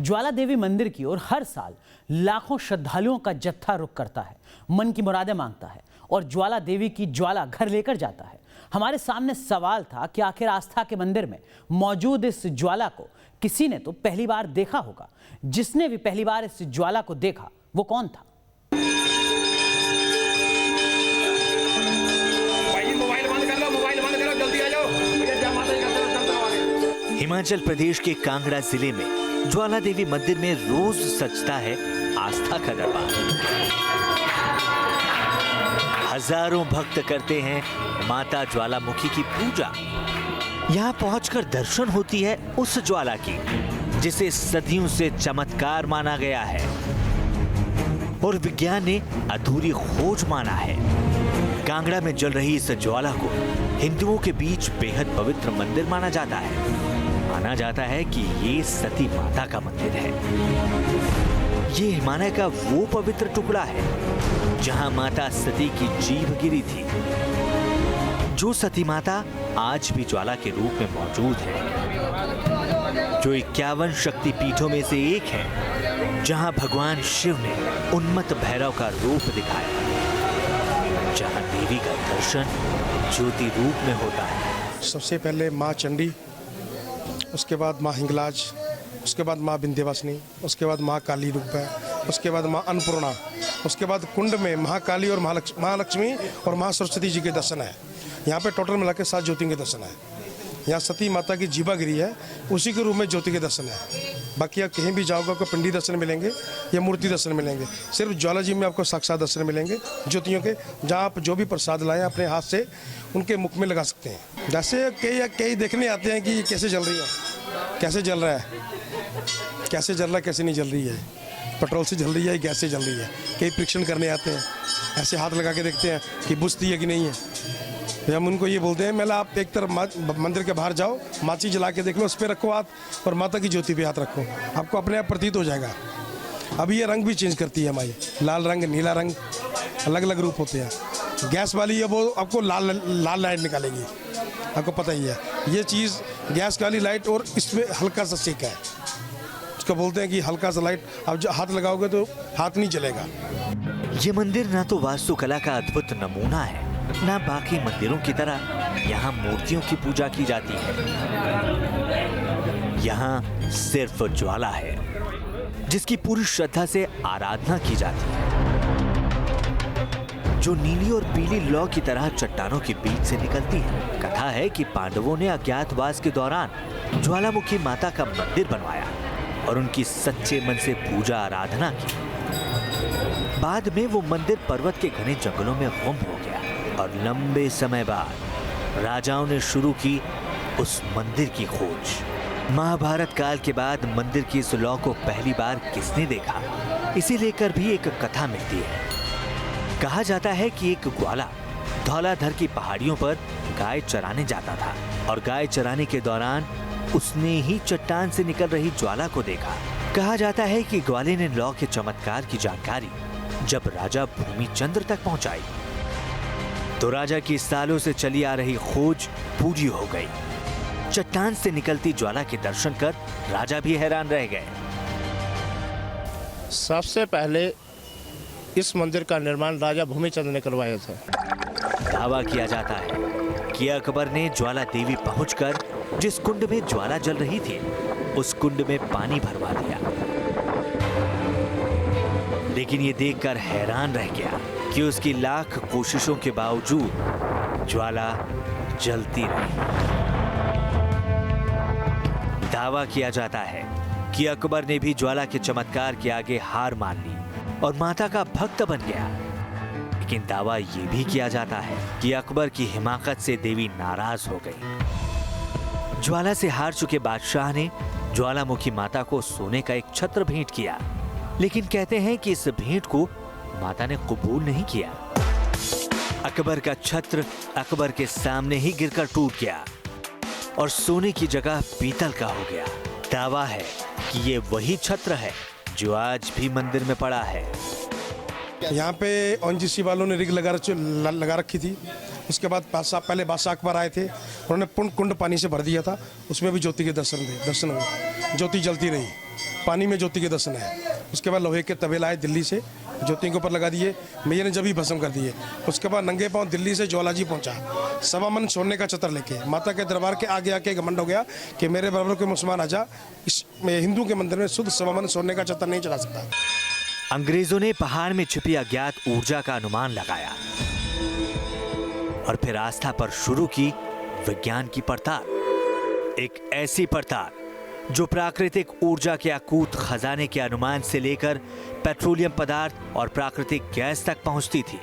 ज्वाला देवी मंदिर की ओर हर साल लाखों श्रद्धालुओं का जत्था रुख करता है, मन की मुरादें मांगता है और ज्वाला देवी की ज्वाला घर लेकर जाता है। हमारे सामने सवाल था कि आखिर आस्था के मंदिर में मौजूद इस ज्वाला को किसी ने तो पहली बार देखा होगा। जिसने भी पहली बार इस ज्वाला को देखा वो कौन था? हिमाचल प्रदेश के कांगड़ा जिले में ज्वाला देवी मंदिर में रोज सजता है आस्था का दरबार। हजारों भक्त करते हैं माता ज्वालामुखी की पूजा। यहाँ पहुंचकर दर्शन होती है उस ज्वाला की जिसे सदियों से चमत्कार माना गया है और विज्ञान ने अधूरी खोज माना है। कांगड़ा में जल रही इस ज्वाला को हिंदुओं के बीच बेहद पवित्र मंदिर माना जाता है। माना जाता है कि ये सती माता का मंदिर है। ये हिमालय का वो पवित्र टुकड़ा है जहां माता सती की जीभ गिरी थी। जो सती माता आज भी ज्वाला के रूप में मौजूद है, जो 51 शक्ति पीठों में से एक है, जहां भगवान शिव ने उन्मत्त भैरव का रूप दिखाया, जहां देवी का दर्शन ज्योति रूप में होता है। सबसे पहले माँ चंडी, उसके बाद माँ हिंगलाज, उसके बाद माँ विंध्यवासिनी, उसके बाद माँ काली रूप है, उसके बाद माँ अन्नपूर्णा, उसके बाद कुंड में महाकाली और महालक्ष्मी और माँ सरस्वती जी के दर्शन है। यहाँ पे टोटल मिला के 7 ज्योतियों के दर्शन है। यहाँ सती माता की जीवा गिरी है, उसी के रूप में ज्योति के दर्शन है। बाकी आप कहीं भी जाओगे आपको पिंडी दर्शन मिलेंगे या मूर्ति दर्शन मिलेंगे। सिर्फ ज्वाला जी में आपको साक्षात दर्शन मिलेंगे ज्योतियों के, जहाँ आप जो भी प्रसाद लाएं अपने हाथ से उनके मुख में लगा सकते हैं। जैसे कई देखने आते हैं कि ये कैसे जल रही है, कैसे जल रहा है, कैसे जल रहा है, कैसे नहीं जल रही है, पेट्रोल से जल रही है, गैस से जल रही है। कई परीक्षण करने आते हैं, ऐसे हाथ लगा के देखते हैं कि बुझती है कि नहीं है। हम उनको ये बोलते हैं, मेला आप एक तरफ मंदिर के बाहर जाओ, माची जला के देख लो, उस पर रखो हाथ और माता की ज्योति पे हाथ रखो, आपको अपने आप प्रतीत हो जाएगा। अभी ये रंग भी चेंज करती है हमारी, लाल रंग, नीला रंग, अलग अलग रूप होते हैं। गैस वाली है वो आपको लाल लाइट निकालेगी, आपको पता ही है। ये चीज़ गैस वाली लाइट और इसमें हल्का सा सेक है, उसको बोलते हैं कि हल्का सा लाइट आप जो हाथ लगाओगे तो हाथ नहीं जलेगा। ये मंदिर ना तो वास्तुकला का अद्भुत नमूना है, ना बाकी मंदिरों की तरह यहाँ मूर्तियों की पूजा की जाती है। यहाँ सिर्फ ज्वाला है जिसकी पूरी श्रद्धा से आराधना की जाती है, जो नीली और पीली लौ की तरह चट्टानों के बीच से निकलती है। कथा है कि पांडवों ने अज्ञातवास के दौरान ज्वालामुखी माता का मंदिर बनवाया और उनकी सच्चे मन से पूजा आराधना की। बाद में वो मंदिर पर्वत के घने जंगलों में गुम हो गया और लंबे समय बाद राजाओं ने शुरू की उस मंदिर की खोज। महाभारत काल के बाद मंदिर की इस लौ को पहली बार किसने देखा, इसे लेकर भी एक कथा मिलती है। कहा जाता है कि एक ग्वाला धौलाधर की पहाड़ियों पर गाय चराने जाता था और गाय चराने के दौरान उसने ही चट्टान से निकल रही ज्वाला को देखा। कहा जाता है कि ग्वाले ने लौ के चमत्कार की जानकारी जब राजा भूमिचंद्र तक पहुंचाई तो राजा की सालों से चली आ रही खोज पूरी हो गई। चट्टान से निकलती ज्वाला के दर्शन कर राजा भी हैरान रह गए। सबसे पहले इस मंदिर का निर्माण राजा भूमिचंद्र ने करवाया था। दावा किया जाता है कि अकबर ने ज्वाला देवी पहुंचकर जिस कुंड में ज्वाला जल रही थी उस कुंड में पानी भरवा दिया, लेकिन ये देखकर हैरान रह गया कि उसकी लाख कोशिशों के बावजूद ज्वाला जलती रही। दावा किया जाता है कि अकबर ने भी ज्वाला के चमत्कार के आगे हार मान ली और माता का भक्त बन गया। लेकिन दावा यह भी किया जाता है कि अकबर की हिमाकत से देवी नाराज हो गई। ज्वाला से हार चुके बादशाह ने ज्वालामुखी माता को सोने का एक छत्र भेंट किया, लेकिन कहते हैं कि इस भेंट को माता ने कबूल नहीं किया। अकबर का छत्र अकबर के सामने ही गिरकर टूट गया और सोने की जगह पीतल का हो गया। दावा है कि ये वही छत्र है जो आज भी मंदिर में पड़ा है। यहाँ पे ओएनजीसी वालों ने रिग लगा रखी थी। उसके बाद पहले बादशाह अकबर आए थे, उन्होंने कुंड पानी से भर दिया था, उसमें भी ज्योति के दर्शन हुए, ज्योति जलती रही पानी में ज्योति के दर्शन है। उसके बाद लोहे के तबेला आए दिल्ली से, ज्योति के ऊपर लगा दिए, मैया ने जब ही भस्म कर दिए। उसके बाद नंगे पांव दिल्ली से ज्वाला जी पहुंचा, 1.25 मन सोने का चतर लेके। माता के दरबार के आगे आके घमंड हो गया कि मेरे बराबर कोई मुसलमान आजा, इस हिंदू के मंदिर में शुद्ध 1.25 मन सोने का चतर नहीं चढ़ा सकता। अंग्रेजों ने पहाड़ में छिपी अज्ञात ऊर्जा का अनुमान लगाया और फिर आस्था पर शुरू की विज्ञान की पड़ताल। एक ऐसी पड़ताल जो प्राकृतिक ऊर्जा के अकूत खजाने के अनुमान से लेकर पेट्रोलियम पदार्थ और प्राकृतिक गैस तक पहुंचती थी।